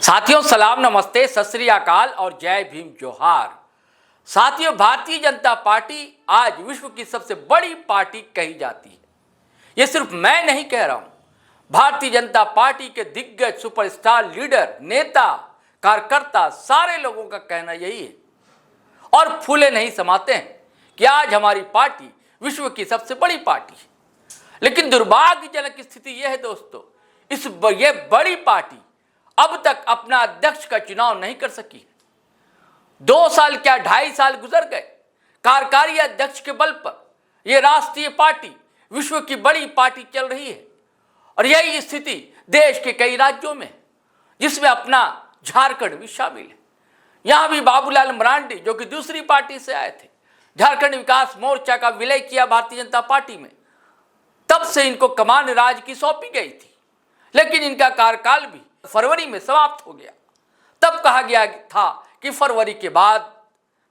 साथियों सलाम, नमस्ते, सत श्री अकाल और जय भीम जोहार। साथियों, भारतीय जनता पार्टी आज विश्व की सबसे बड़ी पार्टी कही जाती है। यह सिर्फ मैं नहीं कह रहा हूं, भारतीय जनता पार्टी के दिग्गज सुपरस्टार लीडर, नेता, कार्यकर्ता, सारे लोगों का कहना यही है और फूले नहीं समाते हैं कि आज हमारी पार्टी विश्व की सबसे बड़ी पार्टी है। लेकिन दुर्भाग्यजनक स्थिति यह है दोस्तों, ये बड़ी पार्टी अब तक अपना अध्यक्ष का चुनाव नहीं कर सकी। 2 साल क्या 2.5 साल गुजर गए। कार्यकारी अध्यक्ष के बल पर यह राष्ट्रीय पार्टी विश्व की बड़ी पार्टी चल रही है और यही स्थिति देश के कई राज्यों में, जिसमें अपना झारखंड भी शामिल है। यहां भी बाबूलाल मरांडी, जो कि दूसरी पार्टी से आए थे, झारखंड विकास मोर्चा का विलय किया भारतीय जनता पार्टी में। तब से इनको कमान राज की सौंपी गई थी, लेकिन इनका कार्यकाल भी फरवरी में समाप्त हो गया। तब कहा गया था कि फरवरी के बाद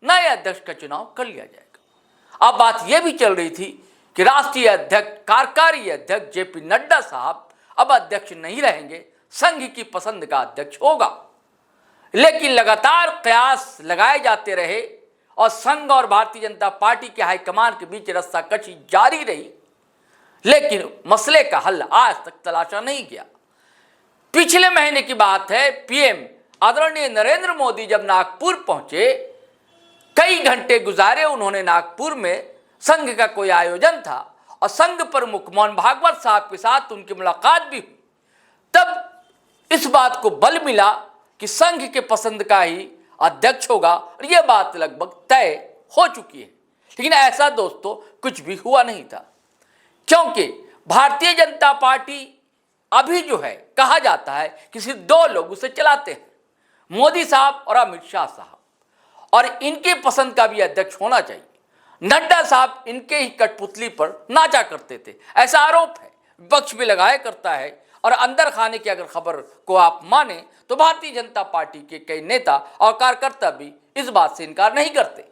नए अध्यक्ष का चुनाव कर लिया जाएगा। अब बात यह भी चल रही थी कि राष्ट्रीय अध्यक्ष, कार्यकारी अध्यक्ष जेपी नड्डा साहब अब अध्यक्ष नहीं रहेंगे, संघ की पसंद का अध्यक्ष होगा। लेकिन लगातार प्रयास लगाए जाते रहे और संघ और भारतीय जनता पार्टी के हाईकमान के बीच रस्साकशी जारी रही, लेकिन मसले का हल आज तक तलाशा नहीं गया। पिछले महीने की बात है, पीएम आदरणीय नरेंद्र मोदी जब नागपुर पहुंचे, कई घंटे गुजारे उन्होंने नागपुर में। संघ का कोई आयोजन था और संघ प्रमुख मोहन भागवत साहब के साथ उनकी मुलाकात भी हुई। तब इस बात को बल मिला कि संघ के पसंद का ही अध्यक्ष होगा और यह बात लगभग तय हो चुकी है। लेकिन ऐसा दोस्तों कुछ भी हुआ नहीं था, क्योंकि भारतीय जनता पार्टी अभी जो है, कहा जाता है कि सिर्फ 2 लोग उसे चलाते हैं, मोदी साहब और अमित शाह साहब, और इनके पसंद का भी अध्यक्ष होना चाहिए। नड्डा साहब इनके ही कठपुतली पर नाचा करते थे, ऐसा आरोप है, विपक्ष भी लगाया करता है। और अंदर खाने की अगर खबर को आप माने तो भारतीय जनता पार्टी के कई नेता और कार्यकर्ता भी इस बात से इनकार नहीं करते।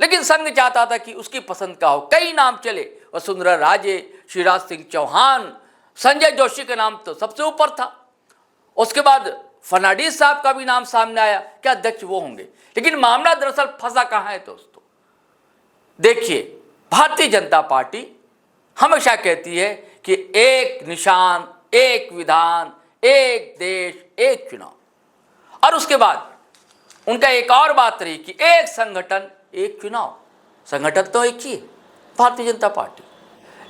लेकिन संघ चाहता था कि उसकी पसंद का हो। कई नाम चले, वसुंधरा राजे, शिवराज सिंह चौहान, संजय जोशी का नाम तो सबसे ऊपर था। उसके बाद फर्नांडिस साहब का भी नाम सामने आया कि अध्यक्ष वो होंगे। लेकिन मामला दरअसल फंसा कहां है दोस्तों? देखिए, भारतीय जनता पार्टी हमेशा कहती है कि एक निशान, एक विधान, एक देश, एक चुनाव, और उसके बाद उनका एक और बात रही कि एक संगठन, एक चुनाव। संगठन तो एक ही है, भारतीय जनता पार्टी,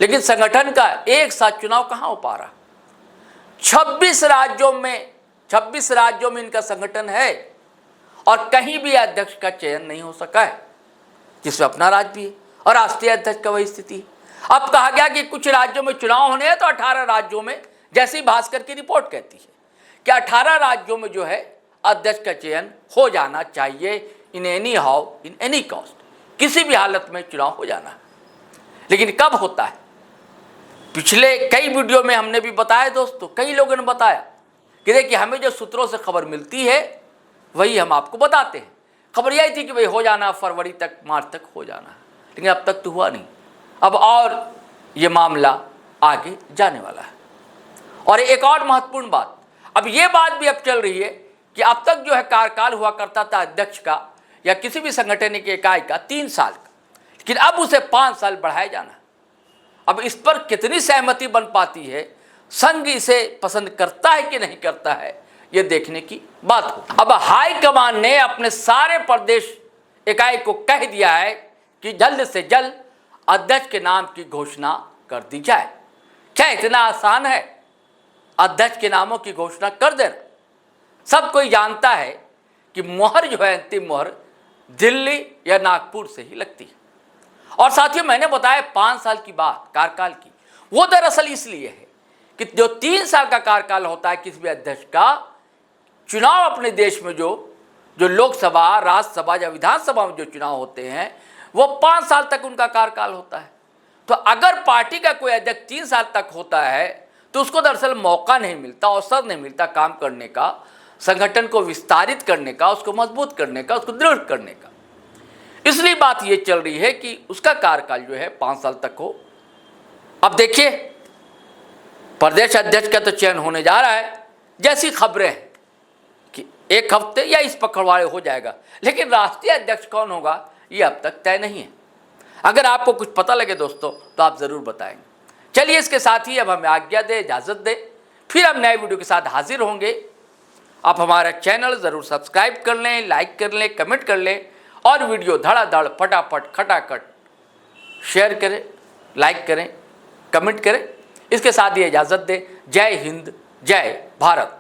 लेकिन संगठन का एक साथ चुनाव कहां हो पा रहा? 26 राज्यों में इनका संगठन है और कहीं भी अध्यक्ष का चयन नहीं हो सका है, जिसमें अपना राज्य भी है और राष्ट्रीय अध्यक्ष का वही स्थिति है। अब कहा गया कि कुछ राज्यों में चुनाव होने हैं, तो 18 राज्यों में, जैसी भास्कर की रिपोर्ट कहती है कि 18 राज्यों में जो है अध्यक्ष का चयन हो जाना चाहिए, in any how, in any cost, किसी भी हालत में चुनाव हो जाना है। लेकिन कब होता है? पिछले कई वीडियो में हमने भी बताया दोस्तों, कई लोगों ने बताया कि देखिए, हमें जो सूत्रों से खबर मिलती है वही हम आपको बताते हैं। खबर यही थी कि भाई हो जाना, फरवरी तक, मार्च तक हो जाना, लेकिन अब तक तो हुआ नहीं। अब और ये मामला आगे जाने वाला है। और एक और महत्वपूर्ण बात, अब ये बात भी अब चल रही है कि अब तक जो है कार्यकाल हुआ करता था अध्यक्ष का या किसी भी संगठन की इकाई का 3 साल का, लेकिन अब उसे 5 साल बढ़ाया जाना। अब इस पर कितनी सहमति बन पाती है, संघ इसे पसंद करता है कि नहीं करता है, यह देखने की बात हो। अब हाईकमान ने अपने सारे प्रदेश इकाई को कह दिया है कि जल्द से जल्द अध्यक्ष के नाम की घोषणा कर दी जाए। क्या इतना आसान है अध्यक्ष के नामों की घोषणा कर देना? सब कोई जानता है कि मोहर जो है, अंतिम मोहर दिल्ली या नागपुर से ही लगती है। और साथियों, मैंने बताया 5 साल की बात कार्यकाल की, वो दरअसल इसलिए है कि जो 3 साल का कार्यकाल होता है किसी भी अध्यक्ष का, चुनाव अपने देश में जो लोकसभा, राज्यसभा या विधानसभा में जो चुनाव होते हैं, वो 5 साल तक उनका कार्यकाल होता है। तो अगर पार्टी का कोई अध्यक्ष 3 साल तक होता है तो उसको दरअसल मौका नहीं मिलता, अवसर नहीं मिलता काम करने का, संगठन को विस्तारित करने का, उसको मजबूत करने का, उसको दृढ़ करने का। इसलिए बात ये चल रही है कि उसका कार्यकाल जो है 5 साल तक हो। अब देखिए, प्रदेश अध्यक्ष का तो चयन होने जा रहा है, जैसी खबरें हैं कि एक हफ्ते या इस पखवाड़े हो जाएगा, लेकिन राष्ट्रीय अध्यक्ष कौन होगा ये अब तक तय नहीं है। अगर आपको कुछ पता लगे दोस्तों तो आप ज़रूर बताएंगे। चलिए इसके साथ ही अब हमें आज्ञा दे, इजाज़त दे, फिर हम नए वीडियो के साथ हाजिर होंगे। आप हमारा चैनल ज़रूर सब्सक्राइब कर लें, लाइक कर लें, कमेंट कर लें और वीडियो धड़ाधड़ फटाफट खटाखट शेयर करें, लाइक करें, कमेंट करें। इसके साथ ही इजाज़त दें। जय हिंद, जय भारत।